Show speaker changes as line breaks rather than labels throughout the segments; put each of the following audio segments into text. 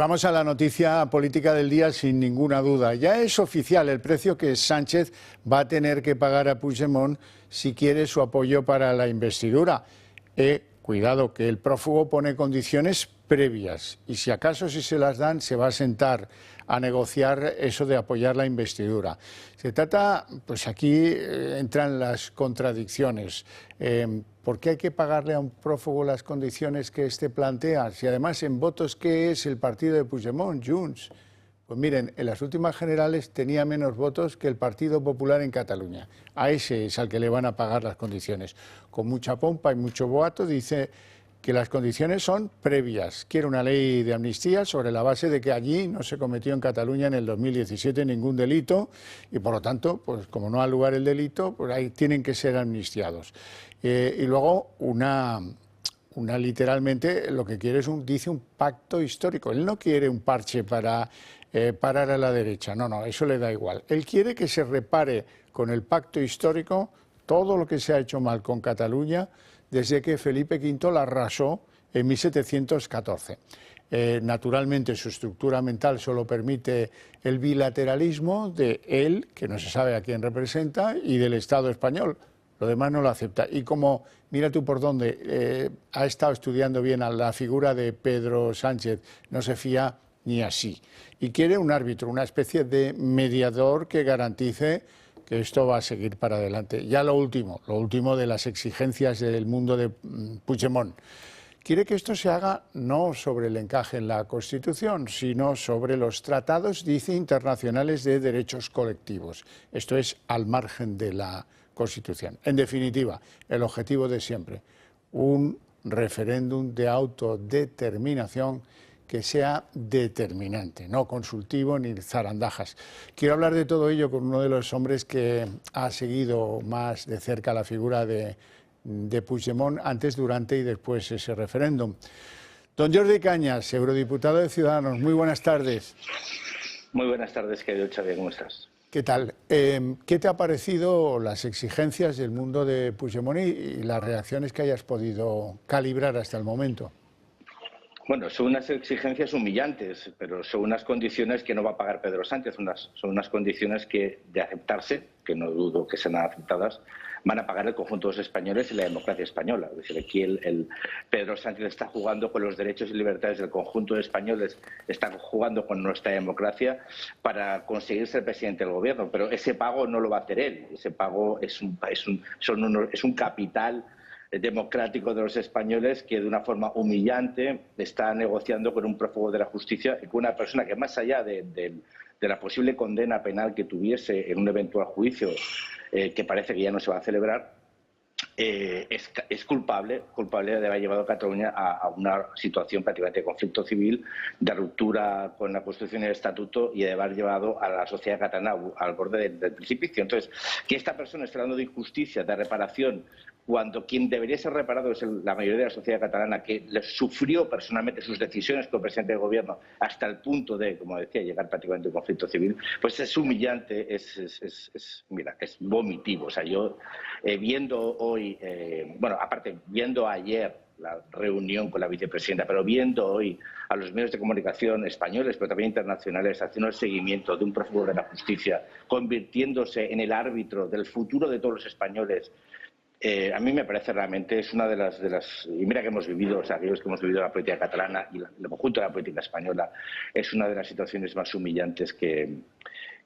Vamos a la noticia política del día sin ninguna duda. Ya es oficial el precio que Sánchez va a tener que pagar a Puigdemont si quiere su apoyo para la investidura. Cuidado, que el prófugo pone condiciones previas y si acaso si se las dan se va a sentar a negociar eso de apoyar la investidura. Se trata, pues aquí entran las contradicciones. ¿Por qué hay que pagarle a un prófugo las condiciones que éste plantea? Si además en votos, ¿qué es el partido de Puigdemont, Junts? Pues miren, en las últimas generales tenía menos votos que el Partido Popular en Cataluña. A ese es al que le van a pagar las condiciones. Con mucha pompa y mucho boato dice que las condiciones son previas. Quiere una ley de amnistía sobre la base de que allí no se cometió en Cataluña en el 2017 ningún delito y por lo tanto, pues como no ha lugar el delito, pues ahí tienen que ser amnistiados. Y luego una literalmente lo que quiere es dice un pacto histórico. Él no quiere un parche para parar a la derecha, no, eso le da igual. Él quiere que se repare con el pacto histórico todo lo que se ha hecho mal con Cataluña desde que Felipe V la arrasó en 1714. Naturalmente su estructura mental solo permite el bilateralismo de él, que no se sabe a quién representa, y del Estado español. Lo demás no lo acepta. Y como, mira tú por dónde, ha estado estudiando bien a la figura de Pedro Sánchez, no se fía ni así. Y quiere un árbitro, una especie de mediador que garantice que esto va a seguir para adelante. Ya lo último de las exigencias del mundo de Puigdemont. Quiere que esto se haga no sobre el encaje en la Constitución, sino sobre los tratados, dice, internacionales de derechos colectivos. Esto es al margen de la Constitución. En definitiva, el objetivo de siempre, un referéndum de autodeterminación que sea determinante, no consultivo ni zarandajas. Quiero hablar de todo ello con uno de los hombres que ha seguido más de cerca la figura de Puigdemont antes, durante y después ese referéndum. Don Jordi Cañas, eurodiputado de Ciudadanos, muy buenas tardes.
Muy buenas tardes, querido Xavier, ¿cómo estás?
¿Qué tal? ¿Qué te ha parecido las exigencias del mundo de Puigdemont y las reacciones que hayas podido calibrar hasta el momento?
Bueno, son unas exigencias humillantes, pero son unas condiciones que no va a pagar Pedro Sánchez, son unas condiciones que, de aceptarse, que no dudo que sean aceptadas, van a pagar el conjunto de los españoles y la democracia española. Es decir, aquí Pedro Sánchez está jugando con los derechos y libertades del conjunto de españoles, está jugando con nuestra democracia para conseguir ser presidente del gobierno, pero ese pago no lo va a hacer él, ese pago es un capital democrático de los españoles que de una forma humillante está negociando con un prófugo de la justicia y con una persona que, más allá de la posible condena penal que tuviese en un eventual juicio que parece que ya no se va a celebrar, es culpable de haber llevado a Cataluña a una situación prácticamente de conflicto civil, de ruptura con la Constitución y el Estatuto y de haber llevado a la sociedad catalana al borde del precipicio. Entonces, que esta persona esté hablando de injusticia, de reparación, cuando quien debería ser reparado es la mayoría de la sociedad catalana, que sufrió personalmente sus decisiones como presidente del gobierno hasta el punto de, como decía, llegar prácticamente a un conflicto civil, pues es humillante, es vomitivo. O sea, yo viendo hoy, viendo ayer la reunión con la vicepresidenta, pero viendo hoy a los medios de comunicación españoles, pero también internacionales, haciendo el seguimiento de un prófugo de la justicia, convirtiéndose en el árbitro del futuro de todos los españoles, a mí me parece realmente, es una de las y mira que hemos vivido, o sea, aquellos que hemos vivido la política catalana y el conjunto de la política española, es una de las situaciones más humillantes que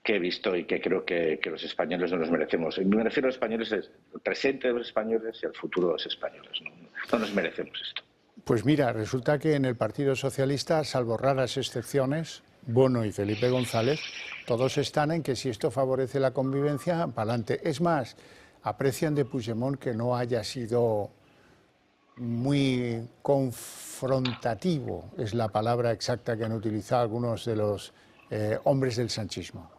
he visto y que creo que los españoles no nos merecemos. Y me refiero a los españoles, el presente de los españoles y el futuro de los españoles. No nos merecemos esto.
Pues mira, resulta que en el Partido Socialista, salvo raras excepciones, Bono y Felipe González, todos están en que si esto favorece la convivencia, para adelante. Es más, aprecian de Puigdemont que no haya sido muy confrontativo, es la palabra exacta que han utilizado algunos de los hombres del sanchismo.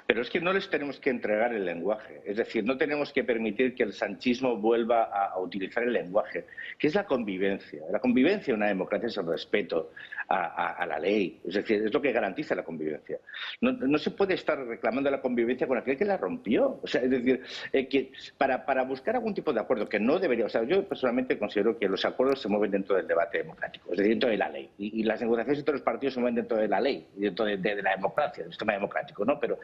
Pero es que no les tenemos que entregar el lenguaje, es decir, no tenemos que permitir que el sanchismo vuelva a utilizar el lenguaje, que es la convivencia. La convivencia en una democracia es el respeto a la ley. Es decir, es lo que garantiza la convivencia. No se puede estar reclamando la convivencia con aquel que la rompió. O sea, es decir, que para buscar algún tipo de acuerdo que no debería... O sea, yo personalmente considero que los acuerdos se mueven dentro del debate democrático, es decir, dentro de la ley. Y las negociaciones entre los partidos se mueven dentro de la ley, dentro de la democracia, del sistema democrático, ¿no? Pero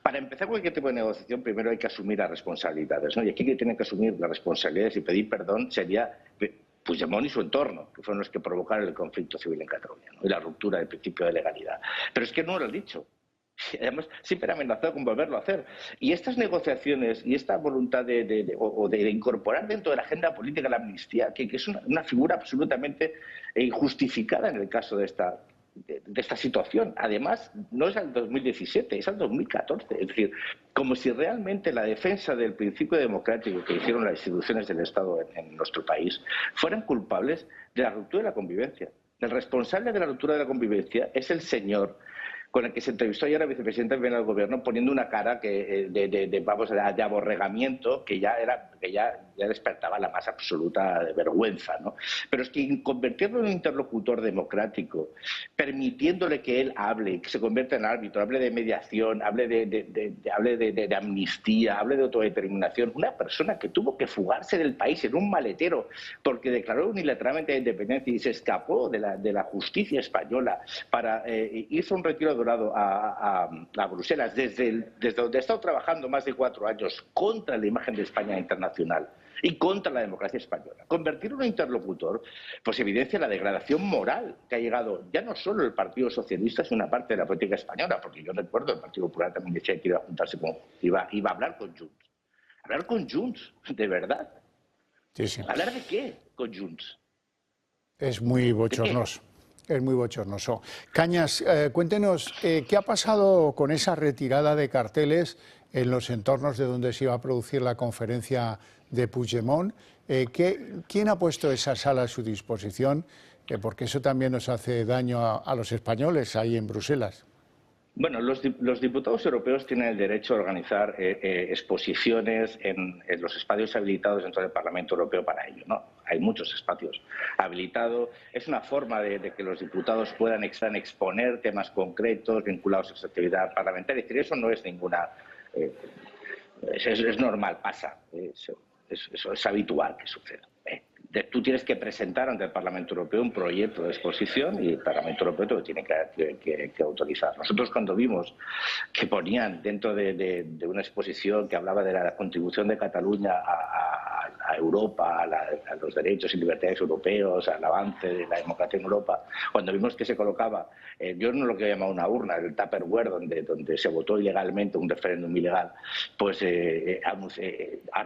para empezar cualquier tipo de negociación, primero hay que asumir las responsabilidades, ¿no? Y aquí quien tiene que asumir las responsabilidades y pedir perdón sería Puigdemont y su entorno, que fueron los que provocaron el conflicto civil en Cataluña, ¿no? Y la ruptura del principio de legalidad. Pero es que no lo han didicho. Además, siempre han amenazado con volverlo a hacer. Y estas negociaciones y esta voluntad de incorporar dentro de la agenda política la amnistía, que es una figura absolutamente injustificada en el caso de esta situación. Además, no es al 2017, es al 2014. Es decir, como si realmente la defensa del principio democrático que hicieron las instituciones del Estado en nuestro país fueran culpables de la ruptura de la convivencia. El responsable de la ruptura de la convivencia es el señor con el que se entrevistó ayer la vicepresidenta del Gobierno, poniendo una cara de aborregamiento que ya despertaba la más absoluta vergüenza, ¿no? Pero es que convertirlo en un interlocutor democrático, permitiéndole que él hable, que se convierta en árbitro, hable de mediación, hable de amnistía, hable de autodeterminación, una persona que tuvo que fugarse del país en un maletero porque declaró unilateralmente la independencia y se escapó de la justicia española hizo un retiro dorado a Bruselas, desde donde ha estado trabajando más de 4 años contra la imagen de España internacional y contra la democracia española. Convertirlo en un interlocutor pues evidencia la degradación moral que ha llegado ya no solo el Partido Socialista, sino una parte de la política española, porque yo recuerdo el Partido Popular también decía que iba a juntarse iba a hablar con Junts. ¿Hablar con Junts? ¿De verdad?
Sí, sí.
¿Hablar de qué con Junts?
Es muy bochornoso. Es muy bochornoso. Cañas, cuéntenos, ¿qué ha pasado con esa retirada de carteles en los entornos de donde se iba a producir la conferencia de Puigdemont? ¿Quién ha puesto esa sala a su disposición? Porque eso también nos hace daño a los españoles ahí en Bruselas.
Bueno, los diputados europeos tienen el derecho a organizar exposiciones en los espacios habilitados dentro del Parlamento Europeo para ello, ¿no? Hay muchos espacios habilitados. Es una forma de que los diputados puedan exponer temas concretos vinculados a su actividad parlamentaria. Es decir, eso no es ninguna... es normal, pasa. Eso es habitual que suceda. Tú tienes que presentar ante el Parlamento Europeo un proyecto de exposición y el Parlamento Europeo te lo tiene que autorizar. Nosotros cuando vimos que ponían dentro de una exposición que hablaba de la contribución de Cataluña a Europa, a los derechos y libertades europeos, al avance de la democracia en Europa, cuando vimos que se colocaba, yo no lo que he llamado una urna, el Tupperware, donde se votó ilegalmente un referéndum ilegal, pues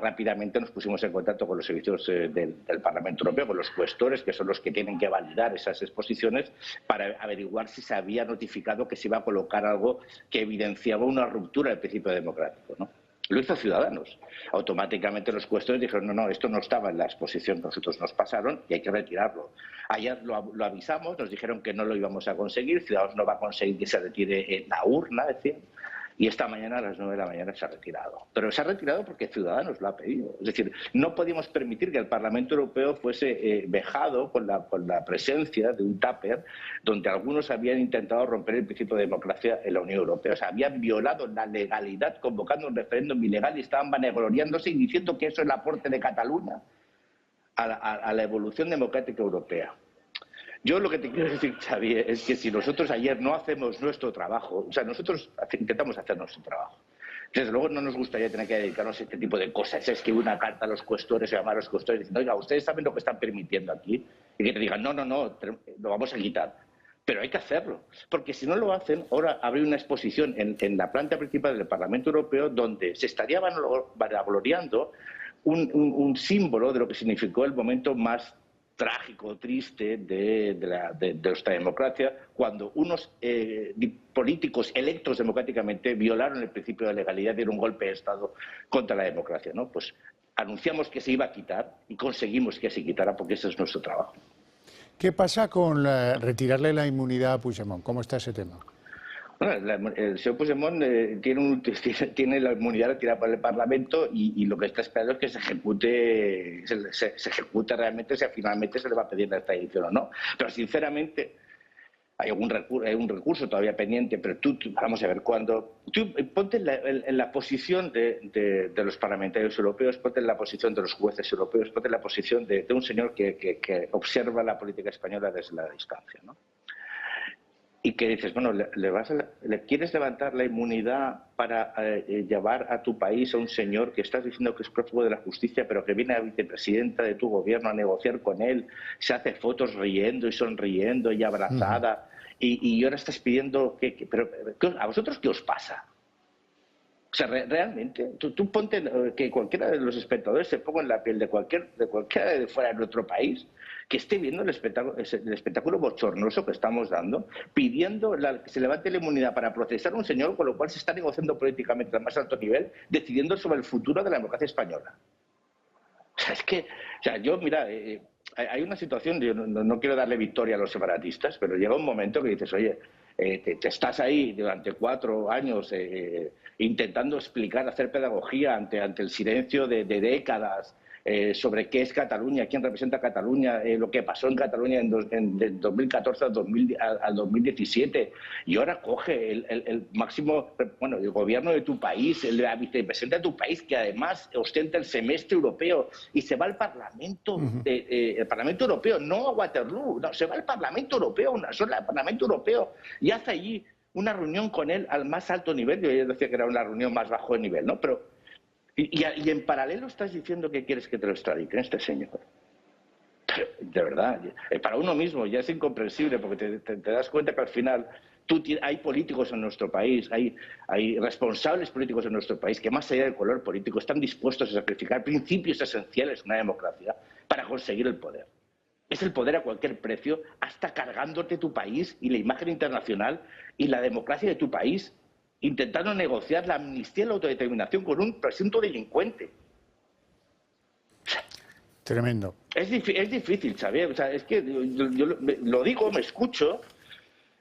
rápidamente nos pusimos en contacto con los servicios del Parlamento Europeo, con los cuestores, que son los que tienen que validar esas exposiciones, para averiguar si se había notificado que se iba a colocar algo que evidenciaba una ruptura del principio democrático, ¿no? Lo hizo Ciudadanos. Automáticamente los cuestores dijeron, no, esto no estaba en la exposición que nosotros nos pasaron y hay que retirarlo. Ayer lo avisamos, nos dijeron que no lo íbamos a conseguir, Ciudadanos no va a conseguir que se retire en la urna, decían. Y esta mañana a las 9 de la mañana se ha retirado. Pero se ha retirado porque Ciudadanos lo ha pedido. Es decir, no podíamos permitir que el Parlamento Europeo fuese vejado con la presencia de un tupper donde algunos habían intentado romper el principio de democracia en la Unión Europea. O sea, habían violado la legalidad convocando un referéndum ilegal y estaban vanagloriándose y diciendo que eso es el aporte de Cataluña a la evolución democrática europea. Yo lo que te quiero decir, Xavi, es que si nosotros ayer no hacemos nuestro trabajo, o sea, nosotros intentamos hacer nuestro trabajo. Desde luego no nos gustaría tener que dedicarnos a este tipo de cosas. Es que una carta a los cuestores, llamar a los cuestores diciendo, oiga, ustedes saben lo que están permitiendo aquí. Y que te digan, no, lo vamos a quitar. Pero hay que hacerlo, porque si no lo hacen, ahora habrá una exposición en la planta principal del Parlamento Europeo donde se estaría vanagloriando un símbolo de lo que significó el momento más trágico, triste de nuestra democracia, cuando unos políticos electos democráticamente violaron el principio de legalidad y dieron un golpe de Estado contra la democracia, ¿no? Pues anunciamos que se iba a quitar y conseguimos que se quitara porque ese es nuestro trabajo.
¿Qué pasa con retirarle la inmunidad a Puigdemont? ¿Cómo está ese tema?
Bueno, el señor Puigdemont tiene la inmunidad retirada por el Parlamento y lo que está esperando es que se ejecute realmente, si finalmente se le va a pedir la extradición o no. Pero sinceramente, hay un recurso todavía pendiente, pero vamos a ver, tú ponte en la posición de los parlamentarios europeos, ponte en la posición de los jueces europeos, ponte en la posición de un señor que observa la política española desde la distancia, ¿no? Y que dices, bueno, ¿le quieres levantar la inmunidad para llevar a tu país a un señor que estás diciendo que es prófugo de la justicia, pero que viene a vicepresidenta de tu gobierno a negociar con él, se hace fotos riendo y sonriendo y abrazada, y ahora estás pidiendo pero ¿a vosotros qué os pasa? O sea, realmente, tú ponte que cualquiera de los espectadores se ponga en la piel de cualquiera de fuera de nuestro país, que esté viendo el espectáculo bochornoso que estamos dando, pidiendo que se levante la inmunidad para procesar a un señor con lo cual se está negociando políticamente al más alto nivel, decidiendo sobre el futuro de la democracia española. O sea, es que, mira, hay una situación, yo no quiero darle victoria a los separatistas, pero llega un momento que dices, oye, te estás ahí durante 4 años intentando explicar, hacer pedagogía ante el silencio de décadas sobre qué es Cataluña, quién representa Cataluña, lo que pasó en Cataluña del 2014 al 2017, y ahora coge el máximo, bueno, el gobierno de tu país, la vicepresidenta de tu país, que además ostenta el semestre europeo, y se va al Parlamento, el Parlamento Europeo, no a Waterloo, no, se va al Parlamento Europeo, una sola al Parlamento Europeo, y hace allí una reunión con él al más alto nivel. Yo decía que era una reunión más bajo de nivel, ¿no? Pero y en paralelo estás diciendo que quieres que te lo extraditen este señor. Pero, de verdad, para uno mismo ya es incomprensible, porque te das cuenta que al final hay políticos en nuestro país, hay responsables políticos en nuestro país que más allá del color político están dispuestos a sacrificar principios esenciales en una democracia para conseguir el poder. Es el poder a cualquier precio, hasta cargándote tu país y la imagen internacional y la democracia de tu país, intentando negociar la amnistía y la autodeterminación con un presunto delincuente.
Tremendo.
Es difícil, Xavier. O sea, es que yo lo digo, me escucho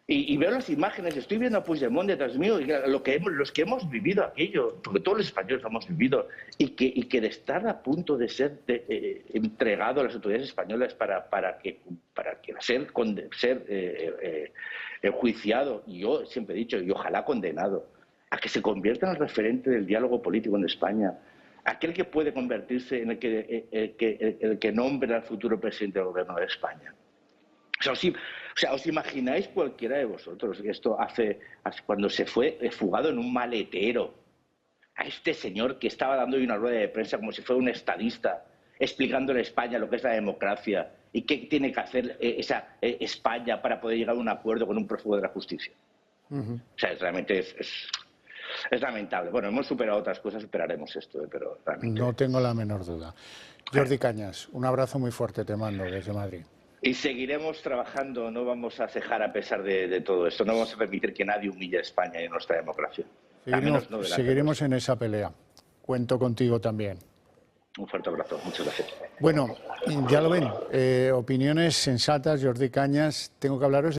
y veo las imágenes. Estoy viendo a Puigdemont detrás mío, y los que hemos vivido aquello, porque todos los españoles lo hemos vivido, y que de estar a punto de ser entregado a las autoridades españolas para ser enjuiciado, y yo siempre he dicho, y ojalá condenado, a que se convierta en el referente del diálogo político en España, aquel que puede convertirse en el que nombre al futuro presidente del gobierno de España. O sea, ¿os imagináis cualquiera de vosotros esto cuando se fue fugado en un maletero a este señor que estaba dando una rueda de prensa como si fuera un estadista, explicándole a España lo que es la democracia y qué tiene que hacer esa España para poder llegar a un acuerdo con un prófugo de la justicia? O sea, realmente es lamentable. Bueno, hemos superado otras cosas, superaremos esto, pero realmente...
No tengo la menor duda. Jordi Cañas, un abrazo muy fuerte te mando desde Madrid.
Y seguiremos trabajando, no vamos a cejar a pesar de todo esto, no vamos a permitir que nadie humille a España y a nuestra democracia.
Seguiremos en esa pelea. Cuento contigo también.
Un fuerte abrazo, muchas gracias.
Bueno, ya lo ven, opiniones sensatas, Jordi Cañas. Tengo que hablaros